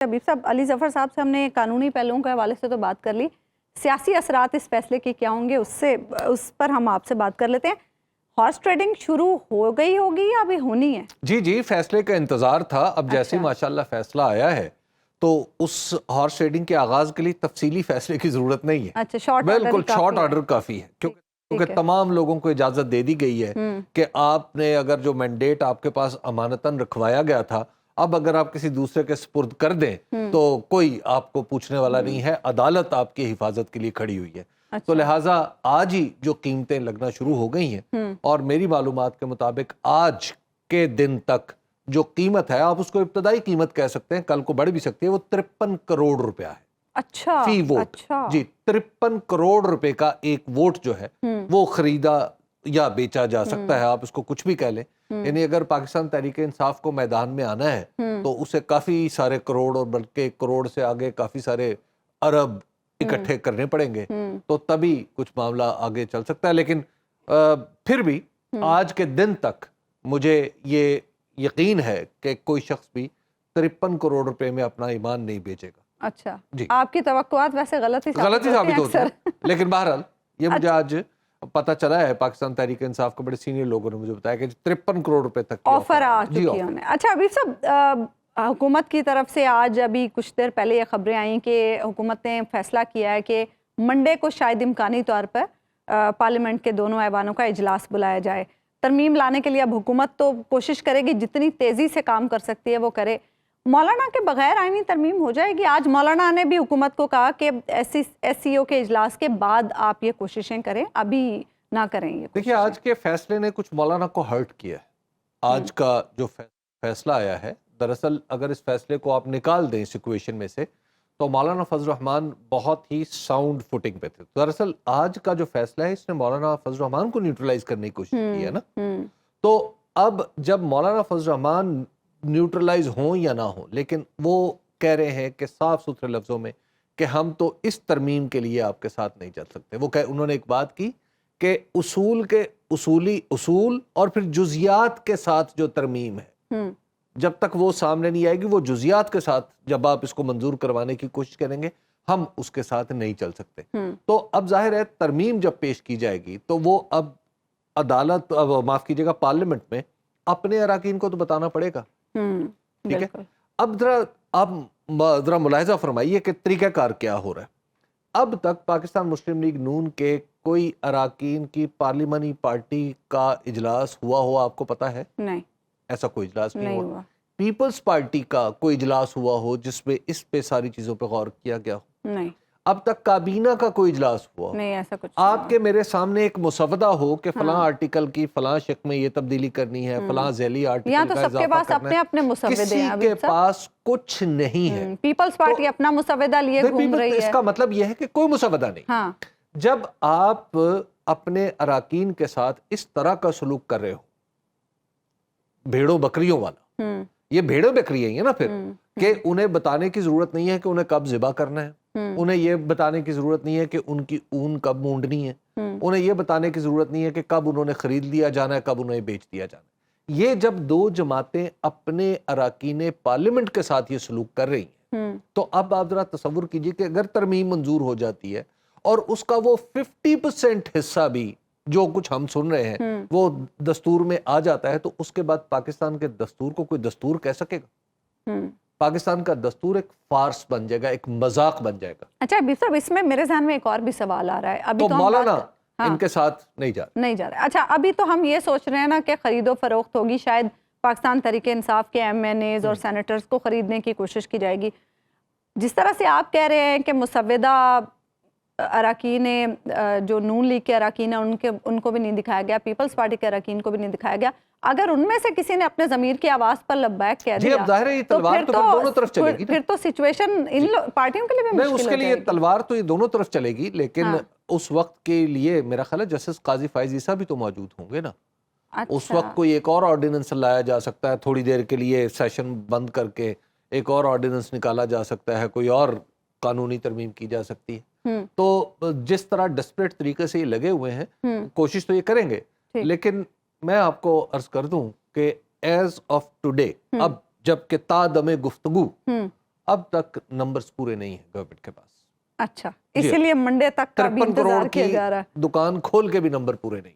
حبیب صاحب، علی ظفر صاحب سے ہم نے قانونی پہلوؤں کے حوالے سے تو بات کر لی، سیاسی اثرات اس فیصلے کے کیا ہوں گے اس پر ہم آپ سے بات کر لیتے ہیں۔ ہارس ٹریڈنگ شروع ہو گئی ہوگی یا ابھی ہونی ہے؟ جی فیصلے کا انتظار تھا، اب جیسے ہی ماشاءاللہ فیصلہ آیا ہے تو اس ہارس ٹریڈنگ کے آغاز کے لیے تفصیلی فیصلے کی ضرورت نہیں ہے۔ اچھا، بالکل شارٹ آرڈر کافی ہے، کیونکہ تمام لوگوں کو اجازت دے دی گئی ہے کہ آپ نے اگر جو مینڈیٹ آپ کے پاس امانتاً رکھوایا گیا تھا، اب اگر آپ کسی دوسرے کے سپرد کر دیں تو کوئی آپ کو پوچھنے والا نہیں ہے، عدالت آپ کی حفاظت کے لیے کھڑی ہوئی ہے۔ تو لہٰذا آج ہی جو قیمتیں لگنا شروع ہو گئی ہیں، اور میری معلومات کے مطابق آج کے دن تک جو قیمت ہے، آپ اس کو ابتدائی قیمت کہہ سکتے ہیں، کل کو بڑھ بھی سکتی ہے، وہ 53 کروڑ روپیہ ہے فی ووٹ۔ جی 53 کروڑ روپے کا ایک ووٹ جو ہے وہ خریدا یا بیچا جا سکتا ہے، آپ اس کو کچھ بھی کہہ لیں۔ یعنی اگر پاکستان تحریک انصاف کو میدان میں آنا ہے تو اسے کافی سارے کروڑ، اور بلکہ ایک کروڑ سے آگے کافی سارے ارب اکٹھے کرنے پڑیں گے، تو تبھی کچھ معاملہ آگے چل سکتا ہے۔ لیکن پھر بھی آج کے دن تک مجھے یہ یقین ہے کہ کوئی شخص بھی 53 کروڑ روپے میں اپنا ایمان نہیں بیچے گا۔ اچھا جی، آپ کی توقعات ویسے غلطی ثابت ہوتی ہیں، لیکن بہرحال یہ مجھے آج پتہ چلا ہے، پاکستان تحریک انصاف کے بڑے سینئر لوگوں نے مجھے بتایا کہ 53 کروڑ روپے تک آفر آ چکی ہیں۔ اچھا حبیب صاحب، حکومت کی طرف سے آج ابھی کچھ دیر پہلے یہ خبریں آئیں کہ حکومت نے فیصلہ کیا ہے کہ منڈے کو شاید امکانی طور پر پارلیمنٹ کے دونوں ایوانوں کا اجلاس بلایا جائے۔ ترمیم لانے کے لیے اب حکومت تو کوشش کرے گی جتنی تیزی سے کام کر سکتی ہے وہ کرے۔ مولانا کے بغیر آئینی ترمیم ہو جائے گی؟ آج مولانا نے بھی حکومت کو کہا کہ ایس سی او کے اجلاس کے بعد آپ یہ کوششیں کریں، ابھی نہ کریں یہ۔ دیکھیے، آج کے فیصلے نے کچھ مولانا کو ہرٹ کیا ہے۔ آج کا جو فیصلہ آیا ہے، دراصل اگر اس فیصلے کو آپ نکال دیں اس ایکویشن میں سے تو مولانا فضل الرحمان بہت ہی ساؤنڈ فوٹنگ پہ تھے۔ دراصل آج کا جو فیصلہ ہے، اس نے مولانا فضل الرحمان کو نیوٹرلائز کرنے کی کوشش کی ہے نا۔ تو اب جب مولانا فضل الرحمان نیوٹرلائز ہوں یا نہ ہوں، لیکن وہ کہہ رہے ہیں کہ صاف ستھرے لفظوں میں کہ ہم تو اس ترمیم کے لیے آپ کے ساتھ نہیں چل سکتے۔ انہوں نے ایک بات کی کہ اصول کے اصول اور پھر جزیات کے ساتھ جو ترمیم ہے، جب تک وہ سامنے نہیں آئے گی، وہ جزیات کے ساتھ جب آپ اس کو منظور کروانے کی کوشش کریں گے، ہم اس کے ساتھ نہیں چل سکتے۔ تو اب ظاہر ہے ترمیم جب پیش کی جائے گی تو وہ اب عدالت، معاف کیجیے گا، پارلیمنٹ میں اپنے اراکین کو تو بتانا پڑے گا۔ ٹھیک ہے، اب ذرا ملاحظہ فرمائیے کہ طریقہ کار کیا ہو رہا ہے۔ اب تک پاکستان مسلم لیگ نون کے کوئی اراکین کی پارلیمانی پارٹی کا اجلاس ہوا آپ کو پتا ہے؟ نہیں، ایسا کوئی اجلاس نہیں ہوا۔ پیپلز پارٹی کا کوئی اجلاس ہوا ہو جس میں اس پہ ساری چیزوں پہ غور کیا گیا ہو؟ نہیں۔ اب تک کابینہ کا کوئی اجلاس ہوا نہیں، ایسا کچھ آپ کے میرے سامنے ایک مسودہ ہو کہ فلاں آرٹیکل کی فلاں شق میں یہ تبدیلی کرنی ہے، فلاں ذیلی آرٹیکل کا اضافہ کرنا ہے، سب کے پاس اپنے اپنے مسودے کسی کے پاس کچھ نہیں ہے۔ پیپلز پارٹی اپنا مسودہ لیے گھوم رہی ہے۔ اس کا مطلب یہ ہے کہ کوئی مسودہ نہیں۔ جب آپ اپنے اراکین کے ساتھ اس طرح کا سلوک کر رہے ہو، بھیڑوں بکریوں والا، یہ بھیڑوں بکری ہیں نا پھر، کہ انہیں بتانے کی ضرورت نہیں ہے کہ انہیں کب ذبح کرنا ہے، انہیں یہ بتانے کی ضرورت نہیں ہے کہ ان کی اون کب مونڈنی ہے، انہیں یہ بتانے کی ضرورت نہیں ہے کہ کب انہوں نے خرید لیا جانا ہے، کب انہیں بیچ دیا جانا ہے۔ یہ جب دو جماعتیں اپنے اراکین پارلیمنٹ کے ساتھ یہ سلوک کر رہی ہیں، تو اب آپ ذرا تصور کیجئے کہ اگر ترمیم منظور ہو جاتی ہے اور اس کا وہ 50% حصہ بھی جو کچھ ہم سن رہے ہیں وہ دستور میں آ جاتا ہے، تو اس کے بعد پاکستان کے دستور کو کوئی دستور کہہ سکے گا؟ پاکستان کا دستور ایک فارس بن جائے گا، ایک مذاق بن جائے گا۔ اچھا حبیب صاحب، اس میں میرے ذہن میں ایک اور بھی سوال آ رہا ہے۔ تو مولانا ان کے ساتھ نہیں جا رہے۔ اچھا، ابھی تو ہم یہ سوچ رہے ہیں نا کہ خرید و فروخت ہوگی، شاید پاکستان تحریک انصاف کے ایم این ایز اور سینیٹرز کو خریدنے کی کوشش کی جائے گی۔ جس طرح سے آپ کہہ رہے ہیں کہ مسودہ اراکین جو نون لیگ کے اراکین ہیں ان کو بھی نہیں دکھایا گیا، پیپلز پارٹی کے اراکین کو بھی نہیں دکھایا گیا، اگر ان میں سے کسی نے اپنے ضمیر کی آواز پر لبیک کہہ دیا تو پھر دونوں طرف چلے گی، پھر تو سچویشن ان پارٹیوں کے لیے بھی مشکل ہو جائے گی۔ اس کے لیے تلوار تو یہ دونوں طرف چلے گی، لیکن اس وقت کے لیے میرا خیال ہے جسٹس قاضی فائز عیسیٰ بھی تو موجود ہوں گے نا۔ اس وقت کوئی ایک اور آرڈیننس لایا جا سکتا ہے، تھوڑی دیر کے لیے سیشن بند کر کے ایک اور آرڈیننس نکالا جا سکتا ہے، کوئی اور قانونی ترمیم کی جا سکتی ہے۔ تو جس طرح ڈسپریٹ طریقے سے یہ لگے ہوئے ہیں، کوشش تو یہ کریں گے، لیکن میں آپ کو عرض کر دوں کہ ایز آف ٹوڈے، اب جب کہ تا دم گفتگو اب تک نمبرز پورے نہیں ہیں گورنمنٹ کے پاس. اچھا، اسی لیے منڈے تک کا بھی 53 کروڑ انتظار کیا کی جا رہا ہے. دکان کھول کے بھی نمبر پورے نہیں.